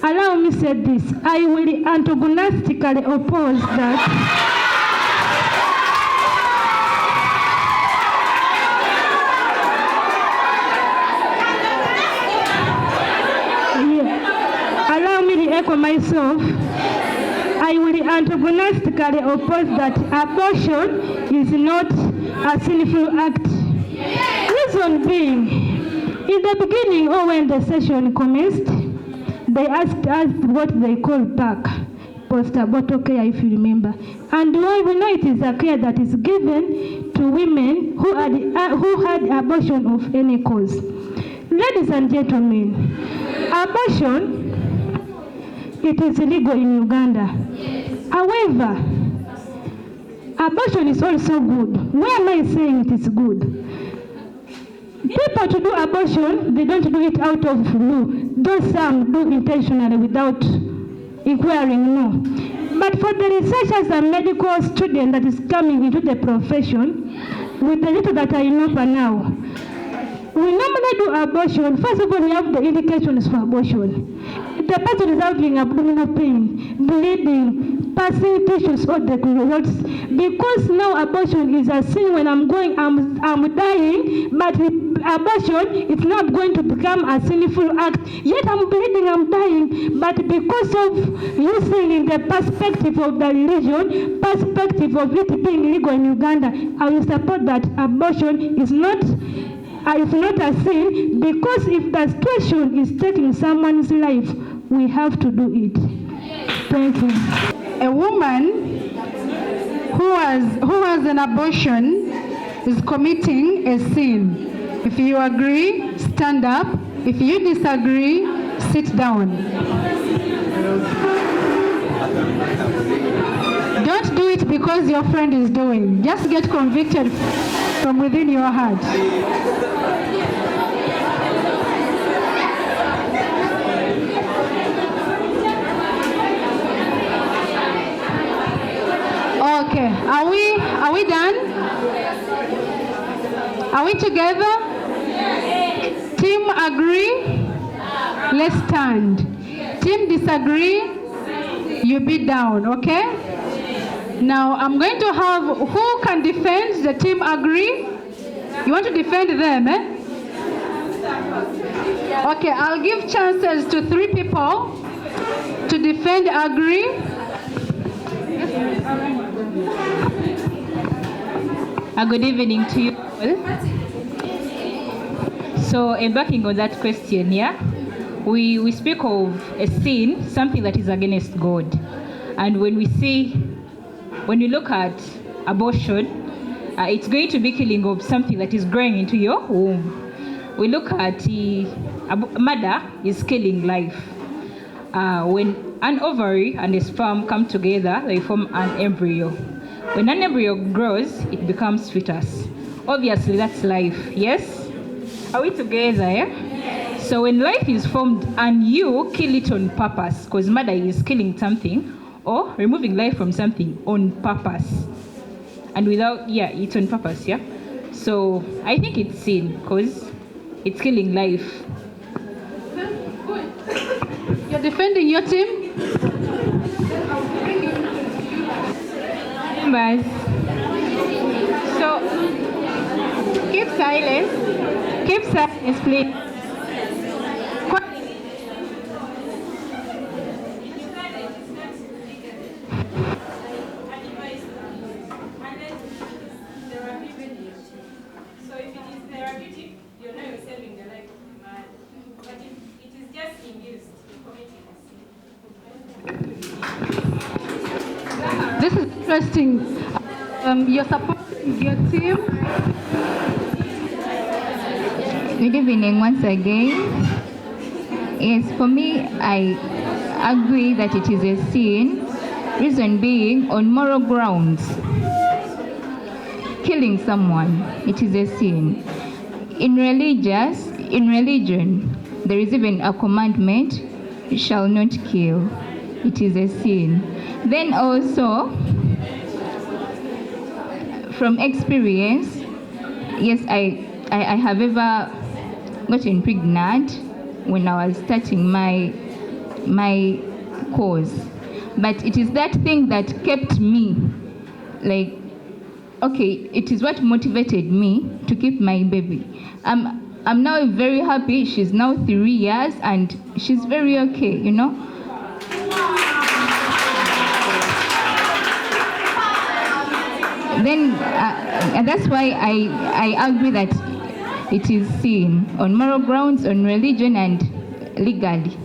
Allow me say this. I will antagonistically oppose that. Allow me to echo myself. I will antagonistically oppose that abortion is not a sinful act. Reason being, in the beginning or when the session commenced, they asked us what they call PAC, post-abortal care, if you remember. And we know it is a care that is given to women who had abortion of any cause. Ladies and gentlemen, abortion, it is illegal in Uganda. However, abortion is also good. Why am I saying it is good? People to do abortion, they don't do it out of law. Those some do intentionally without inquiring, no. But for the researchers and medical student that is coming into the profession, with the little that I know for now, we normally do abortion. First of all, we have the indications for abortion. The person is having abdominal pain, bleeding, passing tissues or the clothes. Because now abortion is a sin when I'm dying, but abortion is not going to become a sinful act. Yet I'm bleeding, I'm dying, but because of using in the perspective of the religion, perspective of it being legal in Uganda, I will support that abortion is not a sin, because if the situation is taking someone's life, we have to do it. Thank you. A woman who has an abortion is committing a sin. If you agree, stand up. If you disagree, sit down. Don't do it because your friend is doing. Just get convicted from within your heart. Okay, are we done? Are we together? Team agree? Let's stand. Team disagree? You be down, okay? Now I'm going to have, who can defend the team agree? You want to defend them, eh? Okay, I'll give chances to 3 people to defend agree. Good evening to you all. So, embarking on that question, yeah, we speak of a sin, something that is against God. And when we look at abortion, it's going to be killing of something that is growing into your womb. We look at mother is killing life. When an ovary and a sperm come together, they form an embryo. When an embryo grows, it becomes fetus. Obviously, that's life, yes? Are we together, yeah? Yes. So when life is formed and you kill it on purpose, because mother is killing something or removing life from something on purpose. And without, it's on purpose, yeah? So I think it's sin, because it's killing life. You're defending your team? Members. So keep silence. Keep silence, please. This is interesting. You're supporting your team. Good evening once again. Yes, for me, I agree that it is a sin. Reason being, on moral grounds, killing someone, it is a sin. In religion, there is even a commandment, you shall not kill. It is a sin. Then also, from experience, yes, I have ever gotten pregnant when I was starting my my cause. But it is that thing that kept me, like, okay, it is what motivated me to keep my baby. I'm now very happy. She's now 3 years and she's very okay, you know. Then and that's why I agree that it is sin on moral grounds, on religion, and legally.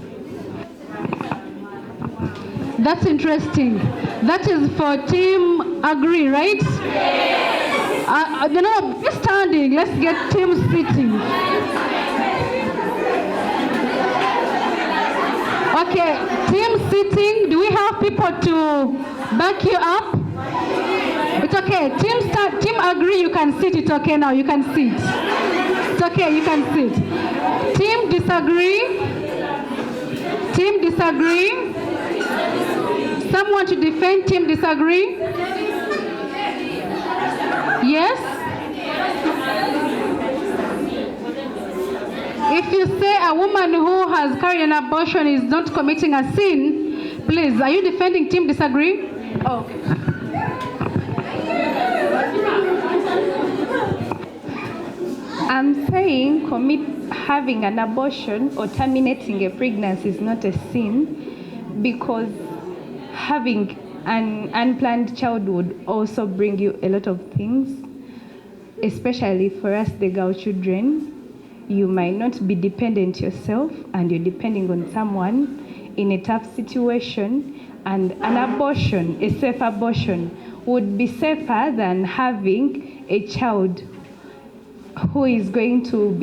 That's interesting. That is for team agree, right? No, be standing. Let's get team sitting. Okay, team sitting. Do we have people to back you up? It's okay. Team agree. You can sit. It's okay now. You can sit. It's okay. You can sit. Team disagree. Team disagree. Someone to defend team disagree? Yes? If you say a woman who has carried an abortion is not committing a sin, please, are you defending team disagree? Oh, okay. I'm saying having an abortion or terminating a pregnancy is not a sin, because having an unplanned child would also bring you a lot of things, especially for us, the girl children. You might not be dependent yourself, and you're depending on someone in a tough situation, and an abortion, a safe abortion, would be safer than having a child who is going to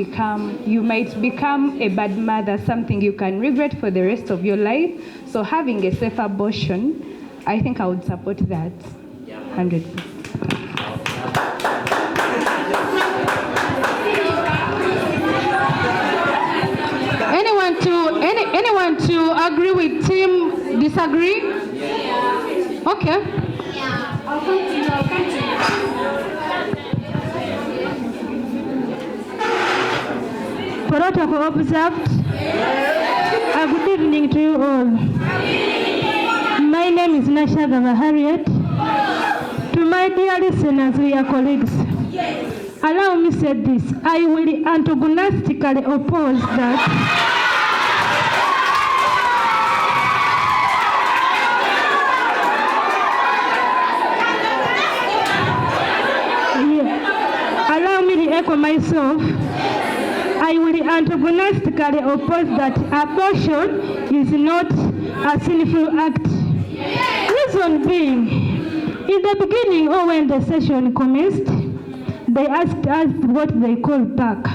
you might become a bad mother, something you can regret for the rest of your life. So having a safe abortion, I think I would support that 100%. Anyone to agree with team disagree? Okay. I'll come to you. Protocol observed. A good evening to you all. My name is Nashagava Harriet. To my dear listeners, we are colleagues. Allow me to say this. I will antagonistically oppose that. Allow me to echo myself. I will antagonistically oppose that abortion is not a sinful act. Reason being, in the beginning or when the session commenced, they asked us what they call PAC,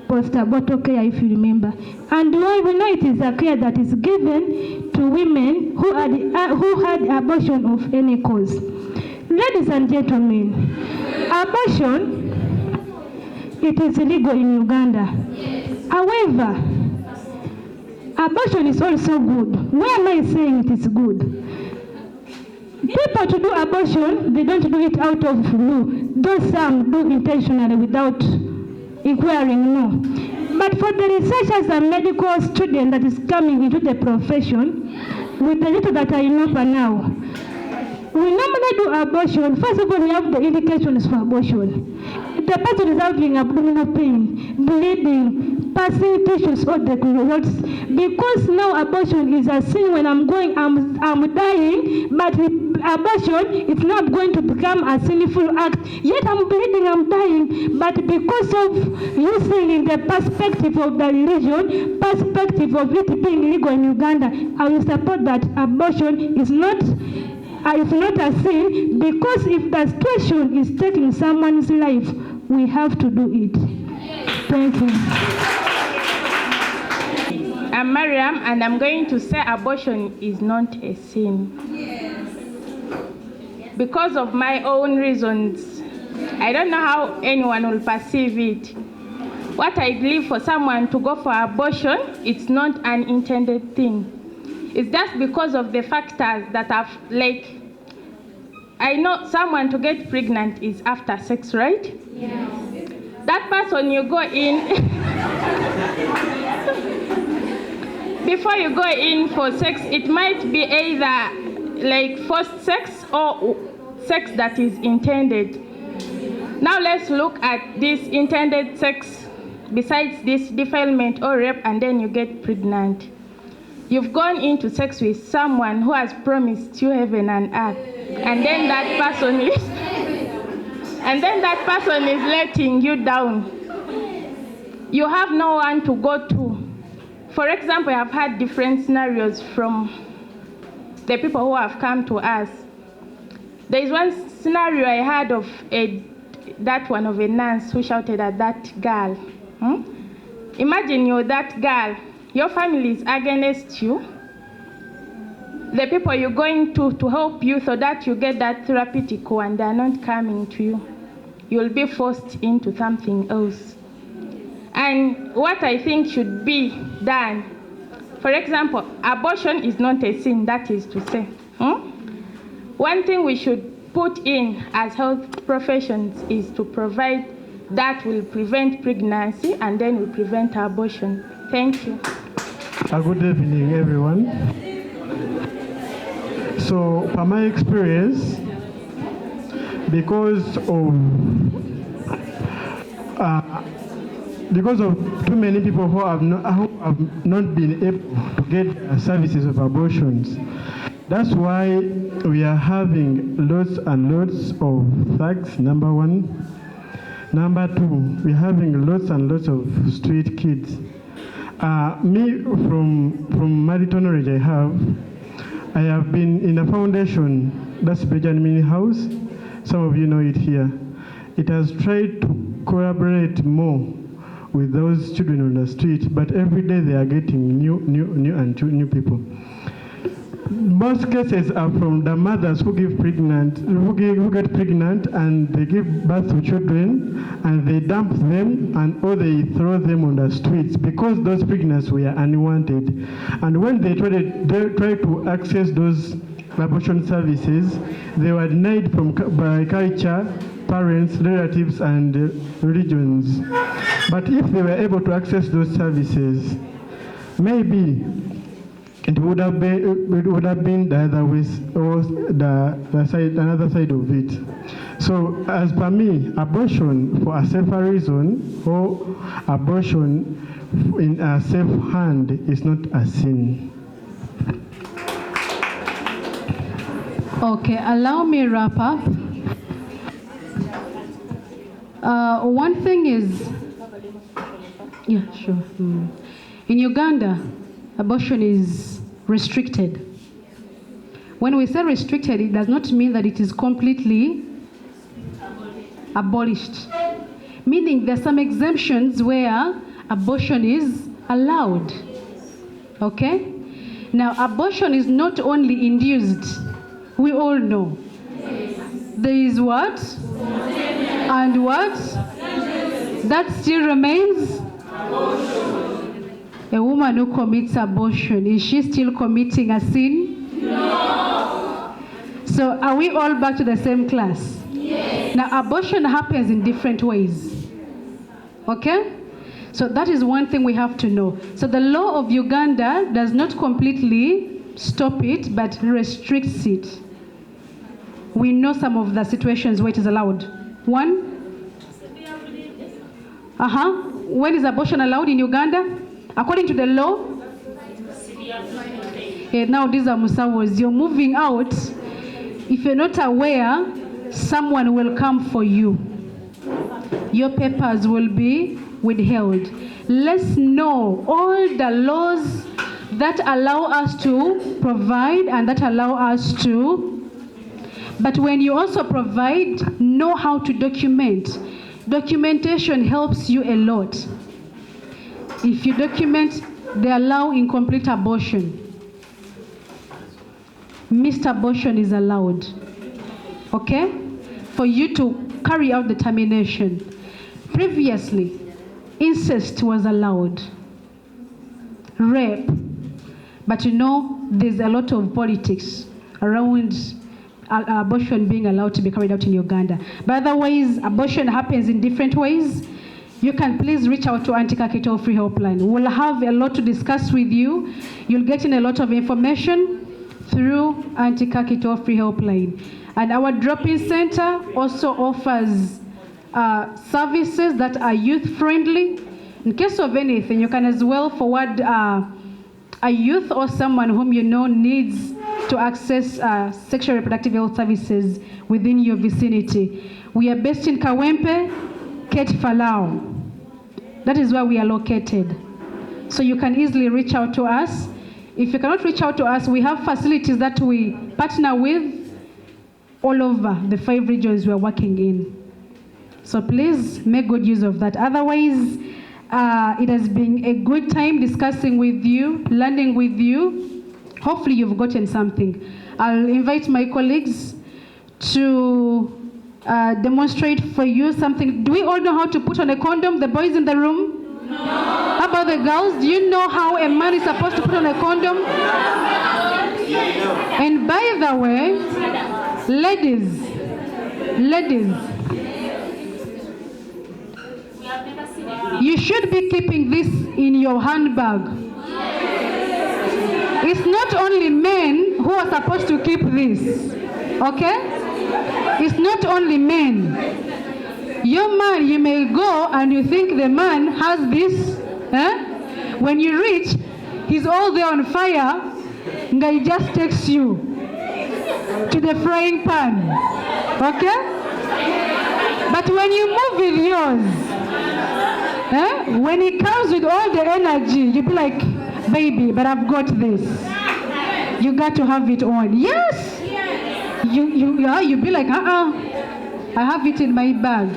post-abortal care, if you remember. And we know it is a care that is given to women who had abortion of any cause. Ladies and gentlemen, abortion, it is illegal in Uganda. However, abortion is also good. Why am I saying it is good? People to do abortion, they don't do it out of law. Those some do intentionally without inquiring, no. But for the researchers and medical student that is coming into the profession, with the little that I know for now, we normally do abortion. First of all, we have the indications for abortion. The person is having abdominal pain, bleeding, passing tissues or the clothes. Because now abortion is a sin when I'm dying, but abortion is not going to become a sinful act. Yet I'm bleeding, I'm dying, but because of using in the perspective of the religion, perspective of it being legal in Uganda, I will support that abortion is not a sin, because if the situation is taking someone's life, we have to do it. Thank you. I'm Mariam, and I'm going to say abortion is not a sin. Because of my own reasons, I don't know how anyone will perceive it. What I believe, for someone to go for abortion, it's not an intended thing. It's just because of the factors that have, like, I know someone to get pregnant is after sex, right? Yes. That person, you go in, before you go in for sex, it might be either like forced sex or sex that is intended. Now let's look at this intended sex. Besides this defilement or rape, and then you get pregnant. You've gone into sex with someone who has promised you heaven and earth, and then that person is letting you down. You have no one to go to. For example, I have had different scenarios from the people who have come to us. There is one scenario I had of a nurse who shouted at that girl. Imagine you're that girl. Your family is against you. The people you're going to help you so that you get that therapeutic one, they're not coming to you. You'll be forced into something else. And what I think should be done, for example, abortion is not a sin, that is to say. One thing we should put in as health professions is to provide that will prevent pregnancy and then will prevent abortion. Thank you. Good evening, everyone. So, from my experience, because of too many people who have not been able to get services of abortions, that's why we are having lots and lots of thugs, number one. Number two, we're having lots and lots of street kids. Me, from marital knowledge I have been in a foundation, that's Benjamin House. Some of you know it here. It has tried to collaborate more with those children on the street, but every day they are getting new people. Most cases are from the mothers who get pregnant and they give birth to children and they dump them or they throw them on the streets because those pregnancies were unwanted. And when they try to access those abortion services, they were denied by culture, parents, relatives, and religions. But if they were able to access those services, maybe it would have been the other way, or another side of it. So, as per me, abortion for a safer reason or abortion in a safe hand is not a sin. Okay, allow me to wrap up. One thing is, yeah, sure. In Uganda, abortion is restricted. When we say restricted, it does not mean that it is completely abolished. Meaning there are some exemptions where abortion is allowed. Okay? Now, abortion is not only induced. We all know. There is what? And what? That still remains? A woman who commits abortion, is she still committing a sin? No. So are we all back to the same class? Yes. Now, abortion happens in different ways. Okay? So that is one thing we have to know. So the law of Uganda does not completely stop it, but restricts it. We know some of the situations where it is allowed. One? When is abortion allowed in Uganda? According to the law? Now these are Musawos. You're moving out. If you're not aware, someone will come for you. Your papers will be withheld. Let's know all the laws that allow us to provide and that allow us to. But when you also provide, know how to document. Documentation helps you a lot. If you document, they allow incomplete abortion. Missed abortion is allowed. Okay? For you to carry out the termination. Previously, incest was allowed. Rape. But you know, there's a lot of politics around abortion being allowed to be carried out in Uganda. But otherwise, abortion happens in different ways. you can please reach out to Anti-Khaki Toll-Free Helpline. We'll have a lot to discuss with you. You'll get in a lot of information through Anti-Khaki Toll-Free Helpline. And our drop-in center also offers services that are youth-friendly. In case of anything, you can as well forward a youth or someone whom you know needs to access sexual reproductive health services within your vicinity. We are based in Kawempe, Ket Falau. That is where we are located. So you can easily reach out to us. If you cannot reach out to us, we have facilities that we partner with all over the 5 regions we're working in. So please make good use of that. Otherwise, it has been a good time discussing with you, learning with you. Hopefully you've gotten something. I'll invite my colleagues to demonstrate for you something. Do we all know how to put on a condom, the boys in the room? No. How about the girls? Do you know how a man is supposed to put on a condom? And by the way, ladies, you should be keeping this in your handbag. It's not only men who are supposed to keep this, okay? It's not only men. Your man, you may go and you think the man has this. When you reach, he's all there on fire, and he just takes you to the frying pan, okay? But when you move with yours, when he comes with all the energy, you'll be like, baby, but I've got this. You got to have it on. Yes. You'll be like, I have it in my bag.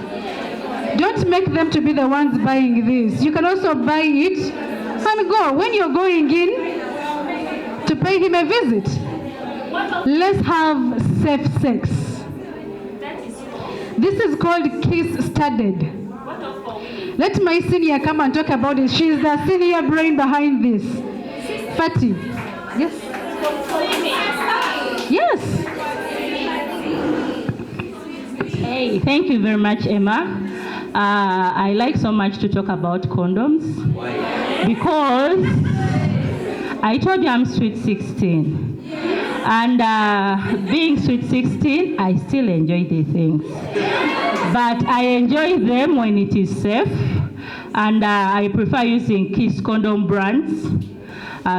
Don't make them to be the ones buying this. You can also buy it and go. When you're going in to pay him a visit, let's have safe sex. This is called Kiss Studded. Let my senior come and talk about it. She's the senior brain behind this. Fatty. Yes. Yes. Hey, thank you very much, Emma. I like so much to talk about condoms because I told you I'm sweet 16. And being sweet 16, I still enjoy the things. But I enjoy them when it is safe. And I prefer using Kiss condom brands.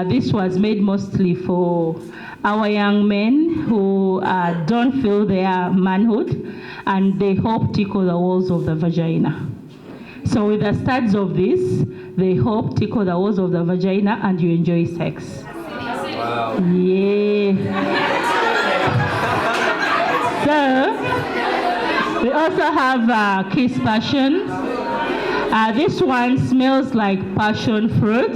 This was made mostly for our young men who don't feel their manhood and they hope tickle the walls of the vagina. So with the studs of this, they hope tickle the walls of the vagina and you enjoy sex. Wow. Yeah. So we also have Kiss Passion. This one smells like passion fruit.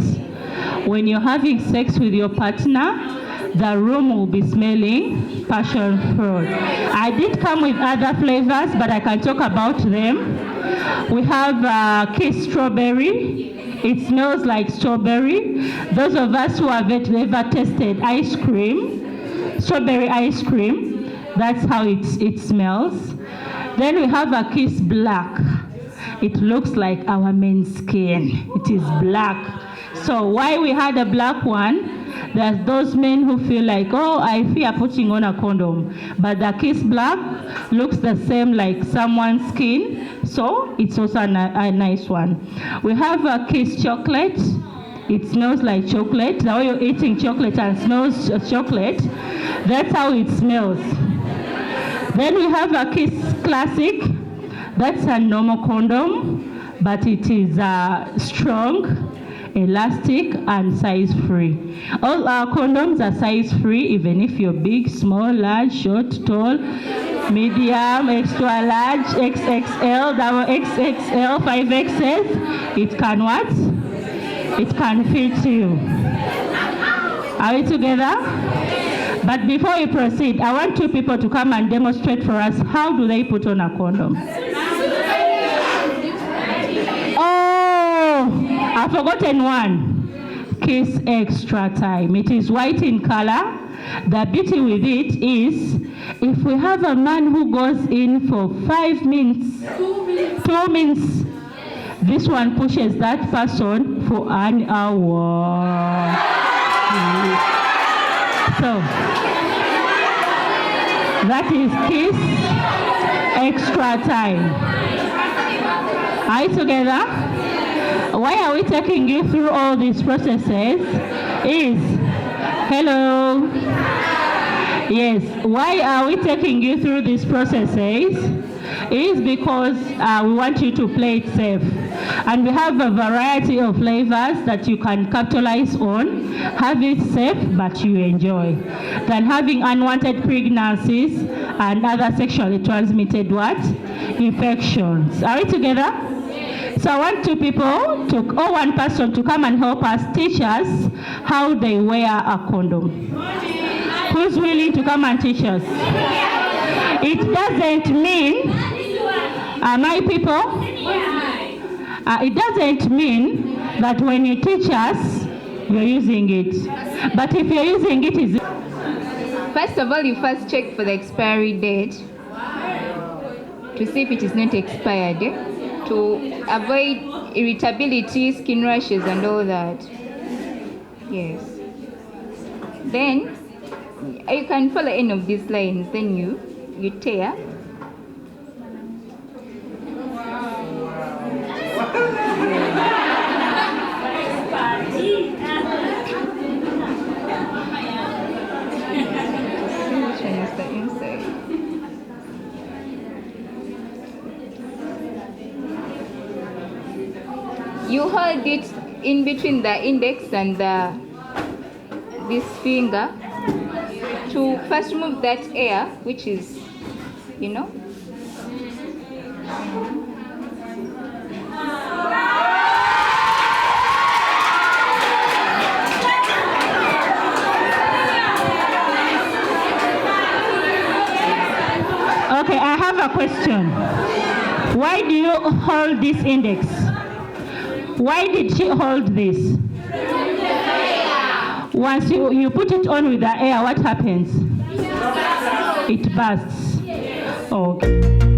When you're having sex with your partner, the room will be smelling passion fruit. I did come with other flavors, but I can talk about them. We have Kiss Strawberry. It smells like strawberry. Those of us who have ever tasted ice cream, strawberry ice cream, that's how it smells. Then we have a Kiss Black. It looks like our men's skin. It is black. So why we had a black one, there's those men who feel like, oh, I fear putting on a condom. But the Kiss Black looks the same like someone's skin. So it's also a nice one. We have a Kiss Chocolate. It smells like chocolate. The way you're eating chocolate and smells chocolate, that's how it smells. Then we have a Kiss Classic. That's a normal condom, but it is strong, elastic, and size-free. All our condoms are size-free, even if you're big, small, large, short, tall, medium, extra large, XXL, double XXL, 5XS. It can what? It can fit you. Are we together? But before we proceed, I want two people to come and demonstrate for us how do they put on a condom. Oh, I've forgotten one. Kiss Extra Time. It is white in color. The beauty with it is, if we have a man who goes in for 5 minutes, 2 minutes, This one pushes that person for an hour. So, that is kiss extra time. Are you together? Why are we taking you through all these processes? Hello? Yes, why are we taking you through these processes? Is because we want you to play it safe. And we have a variety of flavors that you can capitalize on. Have it safe, but you enjoy. Than having unwanted pregnancies and other sexually transmitted what? Infections. Are we together? So I want one person to come and help us teach us how they wear a condom. Who's willing to come and teach us? It doesn't mean, my people, it doesn't mean that when you teach us, you're using it. But if you're using it, is First of all, you first check for the expiry date to see if it is not expired, to avoid irritability, skin rashes, and all that. Yes. Then you can follow any of these lines. Then you tear. Which one is the inside? You hold it in between the index and this finger to first remove that air, which is, Okay, I have a question. Why do you hold this index? Why did she hold this? Once you put it on with the air, what happens? It bursts. Okay.